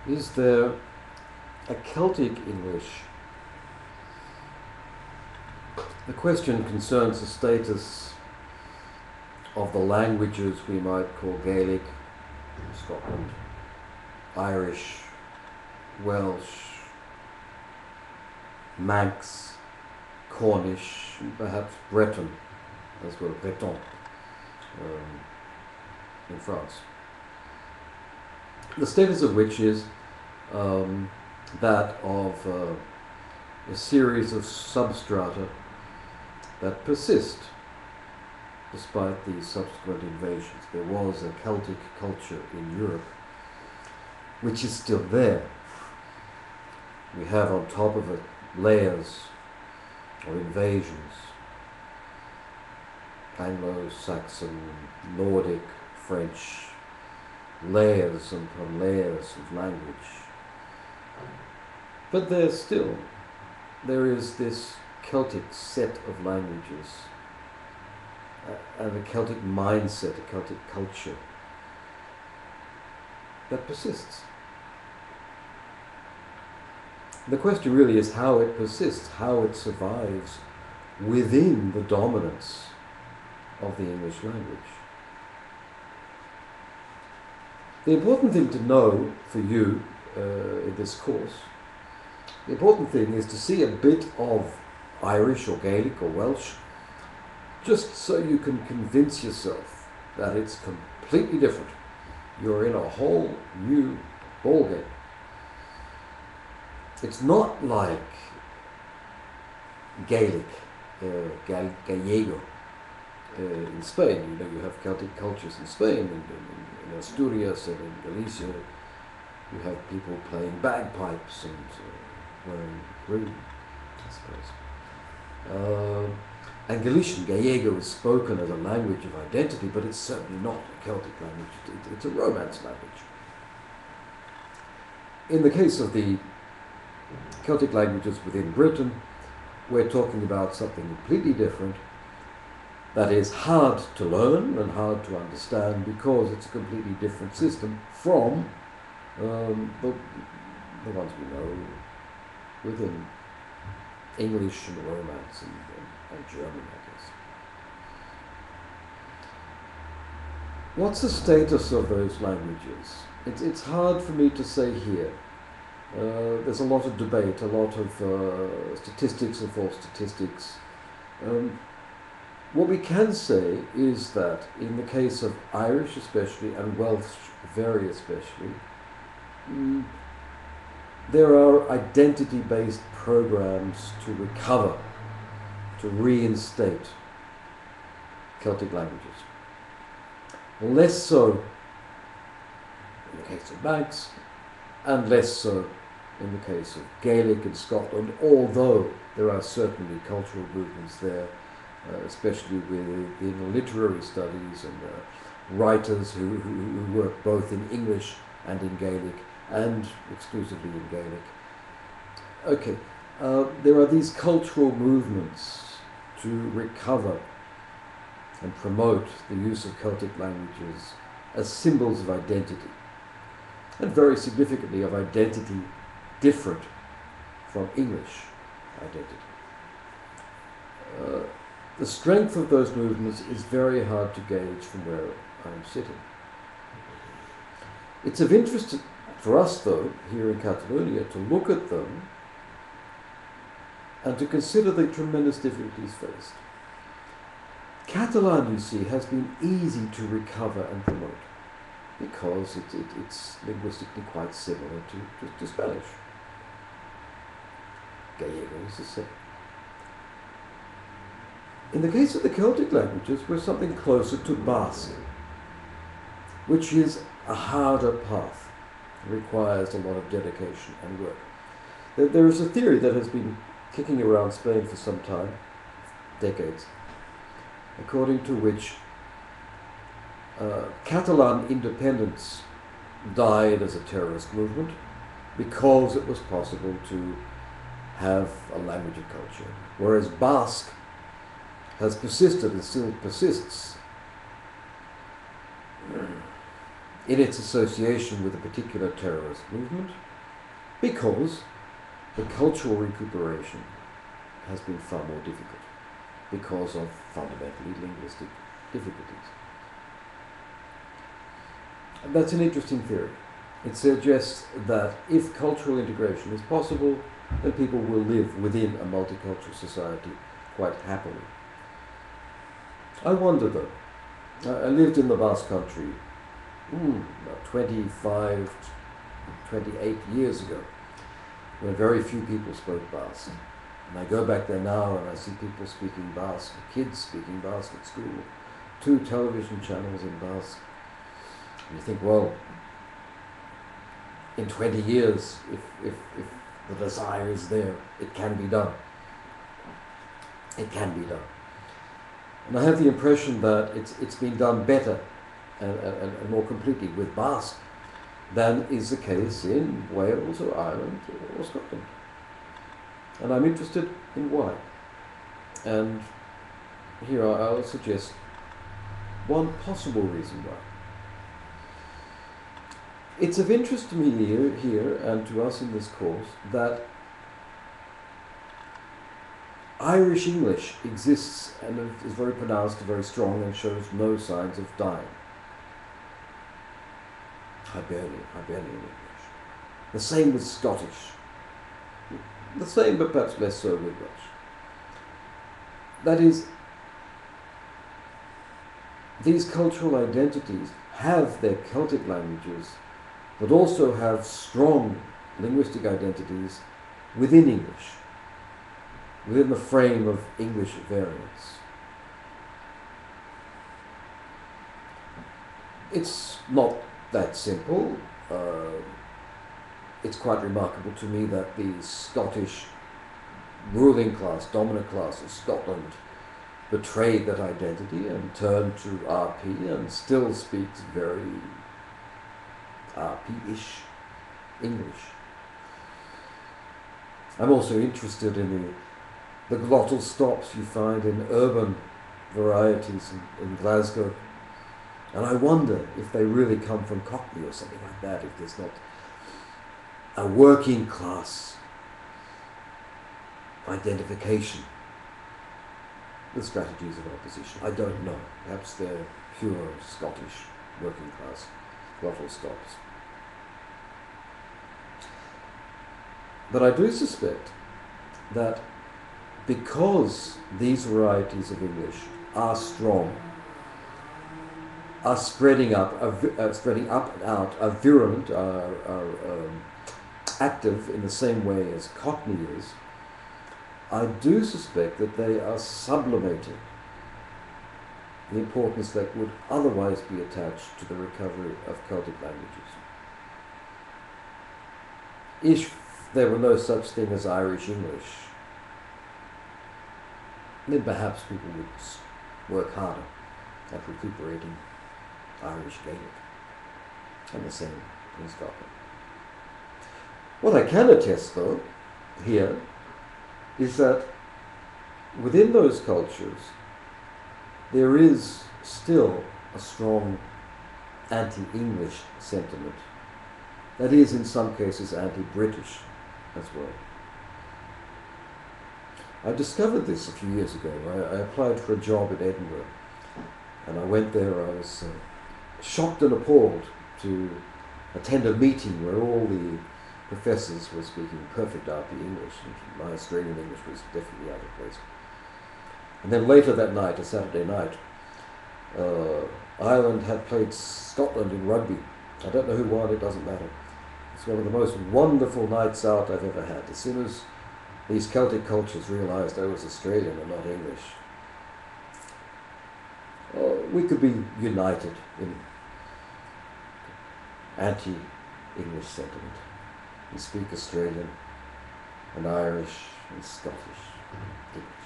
Is there a Celtic English? The question concerns the status of the languages we might call Gaelic, Scotland, Irish, Welsh, Manx, Cornish, and perhaps Breton as well, Breton in France. The status of which is that of a series of substrata that persist despite the subsequent invasions. There was a Celtic culture in Europe which is still there. We have on top of it layers of invasions, Anglo-Saxon, Nordic, French, layers upon layers of language. But there is this Celtic set of languages and a Celtic mindset, a Celtic culture that persists. The question really is how it persists, how it survives within the dominance of the English language. The important thing to know for you in this course, the important thing is to see a bit of Irish or Gaelic or Welsh, just so you can convince yourself that it's completely different. You're in a whole new ballgame. It's not like Gaelic, Gallego in Spain. You have Celtic cultures in Spain, in Asturias and in Galicia. You have people playing bagpipes and wearing green, I suppose. And Galician, Gallego, is spoken as a language of identity, but it's certainly not a Celtic language. It's a Romance language. In the case of the Celtic languages within Britain, we're talking about something completely different that is hard to learn and hard to understand because it's a completely different system from the ones we know within English and Romance and German, I guess. What's the status of those languages? It's hard for me to say here. There's a lot of debate, a lot of statistics and false statistics. What we can say is that in the case of Irish especially, and Welsh very especially, there are identity-based programs to recover, to reinstate Celtic languages. Less so in the case of Manx, and less so in the case of Gaelic in Scotland, although there are certainly cultural movements there, especially within literary studies and writers who work both in English and in Gaelic, and exclusively in Gaelic. Okay, there are these cultural movements to recover and promote the use of Celtic languages as symbols of identity, and very significantly of identity different from English identity. The strength of those movements is very hard to gauge from where I'm sitting. It's of interest for us, though, here in Catalonia, to look at them and to consider the tremendous difficulties faced. Catalan, you see, has been easy to recover and promote because it's linguistically quite similar to Spanish. Gallego is the same. In the case of the Celtic languages, we're something closer to Basque, which is a harder path. It requires a lot of dedication and work. There is a theory that has been kicking around Spain for some time, decades, according to which Catalan independence died as a terrorist movement because it was possible to have a language and culture, whereas Basque has persisted and still persists in its association with a particular terrorist movement, because the cultural recuperation has been far more difficult because of fundamentally linguistic difficulties. And that's an interesting theory. It suggests that if cultural integration is possible, then people will live within a multicultural society quite happily. I wonder though, I lived in the Basque Country about 25, 28 years ago, when very few people spoke Basque. And I go back there now and I see people speaking Basque, kids speaking Basque at school, 2 television channels in Basque. And you think, well, in 20 years, if the desire is there, it can be done. It can be done. And I have the impression that it's been done better and more completely with Basque than is the case in Wales or Ireland or Scotland. And I'm interested in why. And here I'll suggest one possible reason why. It's of interest to me here and to us in this course that Irish English exists and is very pronounced, very strong, and shows no signs of dying. Hibernian English. The same with Scottish. The same, but perhaps less so with Welsh. That is, these cultural identities have their Celtic languages, but also have strong linguistic identities within English, within the frame of English variants. It's not that simple. It's quite remarkable to me that the Scottish ruling class, dominant class of Scotland, betrayed that identity and turned to RP and still speaks very RP-ish English. I'm also interested in the glottal stops you find in urban varieties in Glasgow, and I wonder if they really come from Cockney or something like that, if there's not a working class identification with strategies of opposition. I don't know. Perhaps they're pure Scottish working class glottal stops. But I do suspect that because these varieties of English are strong, are spreading up and out, are virulent, are active in the same way as Cockney is, I do suspect that they are sublimating the importance that would otherwise be attached to the recovery of Celtic languages. If there were no such thing as Irish English, then perhaps people would work harder at recuperating Irish Gaelic, and the same in Scotland. What I can attest, though, here, is that within those cultures, there is still a strong anti-English sentiment. That is, in some cases, anti-British as well. I discovered this a few years ago. I applied for a job in Edinburgh, and I went there. I was shocked and appalled to attend a meeting where all the professors were speaking perfect RP English, and my Australian English was definitely out of place. And then later that night, a Saturday night, Ireland had played Scotland in rugby. I don't know who won, it doesn't matter. It's one of the most wonderful nights out I've ever had. As soon as these Celtic cultures realised I was Australian and not English, we could be united in anti-English sentiment. We speak Australian and Irish and Scottish English.